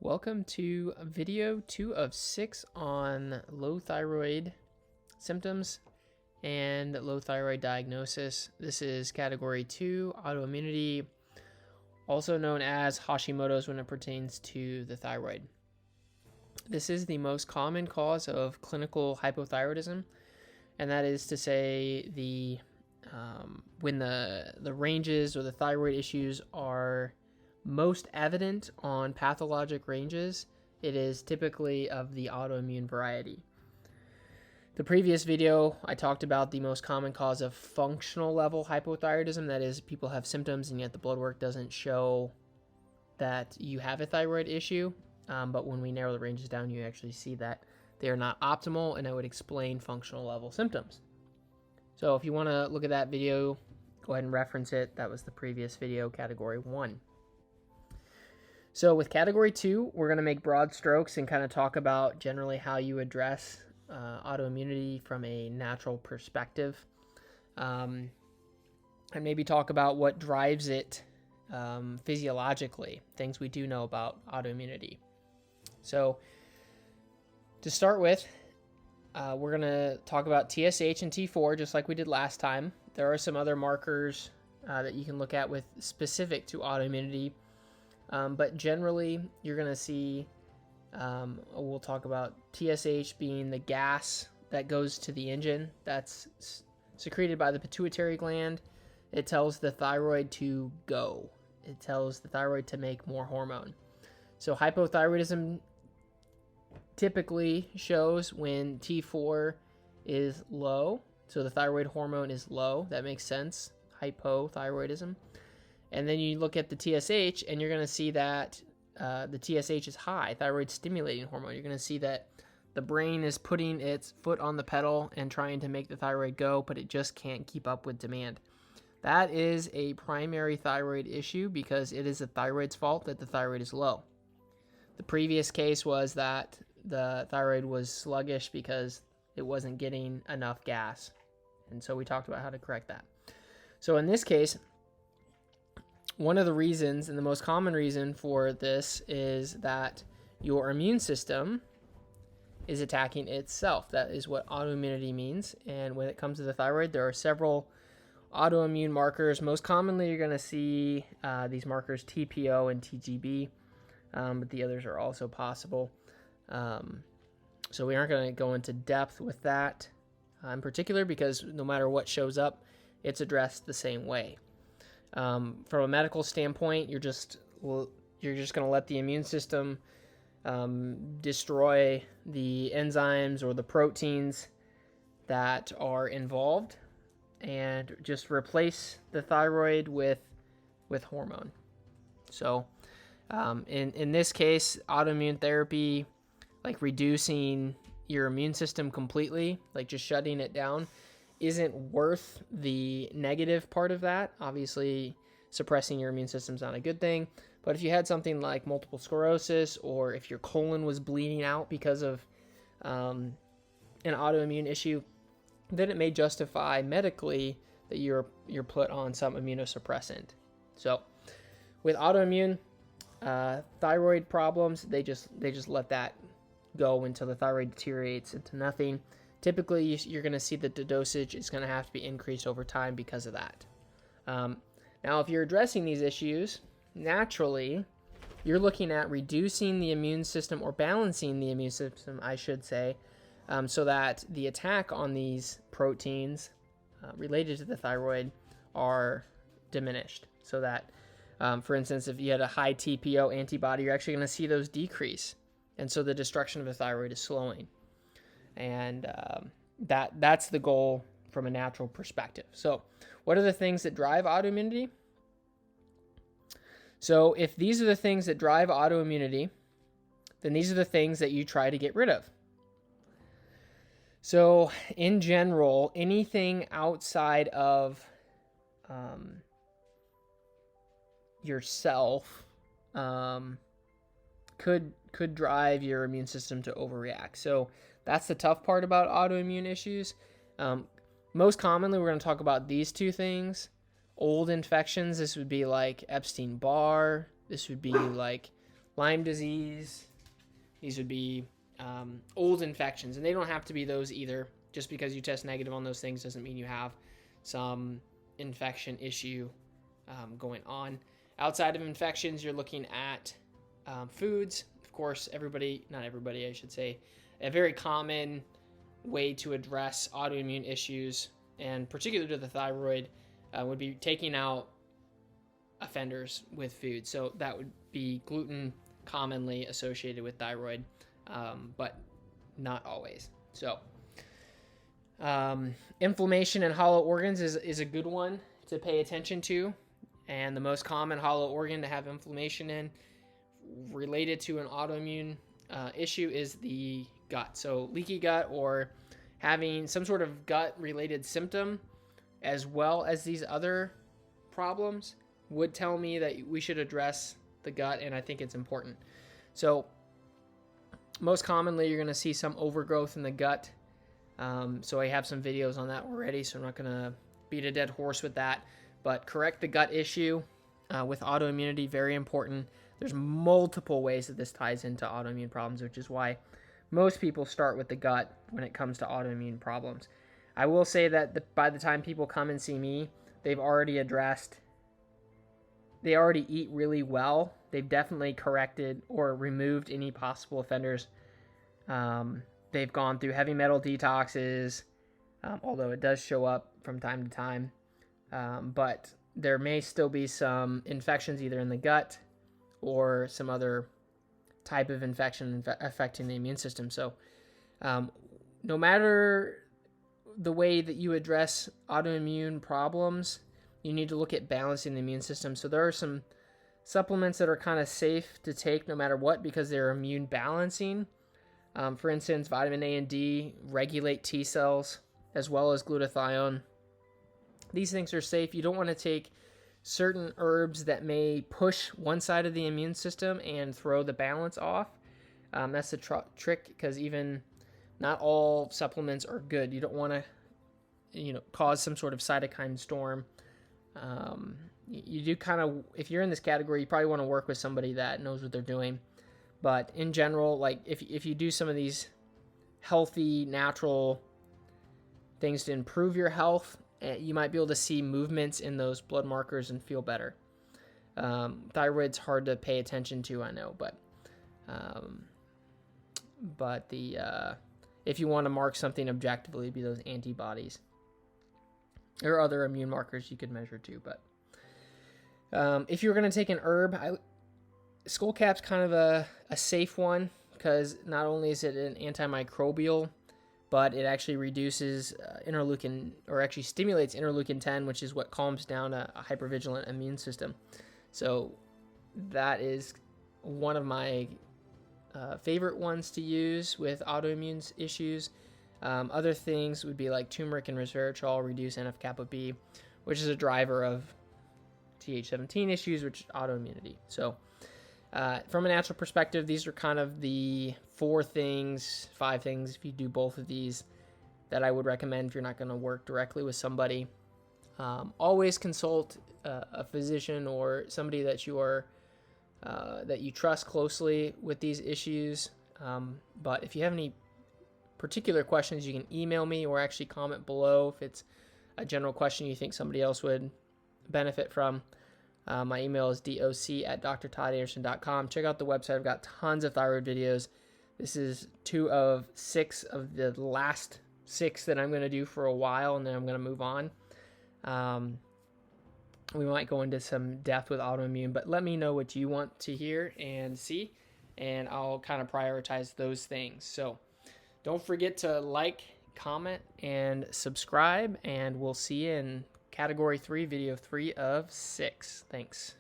Welcome to video 2 of 6 on low thyroid symptoms and low thyroid diagnosis. This is category 2, autoimmunity, also known as Hashimoto's when it pertains to the thyroid. This is the most common cause of clinical hypothyroidism, and that is to say when the ranges or the thyroid issues are most evident on pathologic ranges, it is typically of the autoimmune variety. The previous video, I talked about the most common cause of functional level hypothyroidism. That is, people have symptoms and yet the blood work doesn't show that you have a thyroid issue. But when we narrow the ranges down, you actually see that they are not optimal, and I would explain functional level symptoms. So if you want to look at that video, go ahead and reference it. That was the previous video, category 1. So with category 2, we're going to make broad strokes and kind of talk about generally how you address autoimmunity from a natural perspective, and maybe talk about what drives it physiologically, things we do know about autoimmunity. So to start with, we're going to talk about TSH and T4 just like we did last time. There are some other markers that you can look at with specific to autoimmunity. But generally, you're going to see, we'll talk about TSH being the gas that goes to the engine that's secreted by the pituitary gland. It tells the thyroid to go. It tells the thyroid to make more hormone. So hypothyroidism typically shows when T4 is low. So the thyroid hormone is low. That makes sense. Hypothyroidism. And then you look at the TSH, and you're going to see that the TSH is high, thyroid stimulating hormone. You're going to see that the brain is putting its foot on the pedal and trying to make the thyroid go, but it just can't keep up with demand. That is a primary thyroid issue because it is the thyroid's fault that the thyroid is low. The previous case was that the thyroid was sluggish because it wasn't getting enough gas. And so we talked about how to correct that. So in this case, one of the reasons, and the most common reason for this, is that your immune system is attacking itself. That is what autoimmunity means. And when it comes to the thyroid, there are several autoimmune markers. Most commonly, you're going to see these markers TPO and TGB, but the others are also possible. So we aren't going to go into depth with that in particular because no matter what shows up, it's addressed the same way. From a medical standpoint, you're just going to let the immune system destroy the enzymes or the proteins that are involved, and just replace the thyroid with hormone. So, in this case, autoimmune therapy, like reducing your immune system completely, like just shutting it down, isn't worth the negative part of that. Obviously, suppressing your immune system is not a good thing. But if you had something like multiple sclerosis, or if your colon was bleeding out because of an autoimmune issue, then it may justify medically that you're put on some immunosuppressant. So, with autoimmune thyroid problems, they just let that go until the thyroid deteriorates into nothing. Typically, you're going to see that the dosage is going to have to be increased over time because of that. Now, if you're addressing these issues, naturally, you're looking at reducing the immune system, or balancing the immune system, I should say, so that the attack on these proteins related to the thyroid are diminished. So that, for instance, if you had a high TPO antibody, you're actually going to see those decrease. And so the destruction of the thyroid is slowing. And that's the goal from a natural perspective. So what are the things that drive autoimmunity? So if these are the things that drive autoimmunity, then these are the things that you try to get rid of. So in general, anything outside of yourself could drive your immune system to overreact. So that's the tough part about autoimmune issues. Most commonly, we're going to talk about these two things. Old infections, this would be like Epstein-Barr. This would be like Lyme disease. These would be old infections, and they don't have to be those either. Just because you test negative on those things doesn't mean you have some infection issue going on. Outside of infections, you're looking at foods. Of course, not everybody, I should say, a very common way to address autoimmune issues, and particularly to the thyroid, would be taking out offenders with food. So that would be gluten, commonly associated with thyroid, but not always. So inflammation in hollow organs is a good one to pay attention to. And the most common hollow organ to have inflammation in related to an autoimmune issue is the gut. So leaky gut or having some sort of gut related symptom as well as these other problems would tell me that we should address the gut, and I think it's important. So most commonly you're going to see some overgrowth in the gut. So I have some videos on that already, so I'm not going to beat a dead horse with that. But correct the gut issue with autoimmunity, very important. There's multiple ways that this ties into autoimmune problems, which is why most people start with the gut when it comes to autoimmune problems. I will say that by the time people come and see me, they already eat really well. They've definitely corrected or removed any possible offenders. They've gone through heavy metal detoxes, although it does show up from time to time. But there may still be some infections either in the gut or some other type of infection affecting the immune system. So no matter the way that you address autoimmune problems, you need to look at balancing the immune system. So there are some supplements that are kind of safe to take no matter what because they're immune balancing. For instance, vitamin A and D regulate T cells as well as glutathione. These things are safe. You don't want to take certain herbs that may push one side of the immune system and throw the balance off. That's the trick, because even not all supplements are good. You don't want to, cause some sort of cytokine storm. You do kind of, if you're in this category, you probably want to work with somebody that knows what they're doing. But in general, like if you do some of these healthy, natural things to improve your health, you might be able to see movements in those blood markers and feel better. Thyroid's hard to pay attention to, I know, but if you want to mark something objectively, it'd be those antibodies. There are other immune markers you could measure too, but if you're going to take an herb, skullcap's kind of a safe one, because not only is it an antimicrobial, but it actually reduces interleukin, or actually stimulates interleukin 10, which is what calms down a hypervigilant immune system. So that is one of my favorite ones to use with autoimmune issues. Other things would be like turmeric and resveratrol reduce NF-kappa B, which is a driver of Th17 issues, which is autoimmunity. So from a natural perspective, these are kind of the 5 things, if you do both of these, that I would recommend if you're not going to work directly with somebody. Always consult a physician or somebody that you trust closely with these issues. But if you have any particular questions, you can email me or actually comment below if it's a general question you think somebody else would benefit from. My email is doc@drtoddanderson.com. Check out the website. I've got tons of thyroid videos. This is 2 of 6 of the last 6 that I'm going to do for a while, and then I'm going to move on. We might go into some depth with autoimmune, but let me know what you want to hear and see, and I'll kind of prioritize those things. So don't forget to like, comment, and subscribe, and we'll see you in Category 3, Video 3 of 6. Thanks.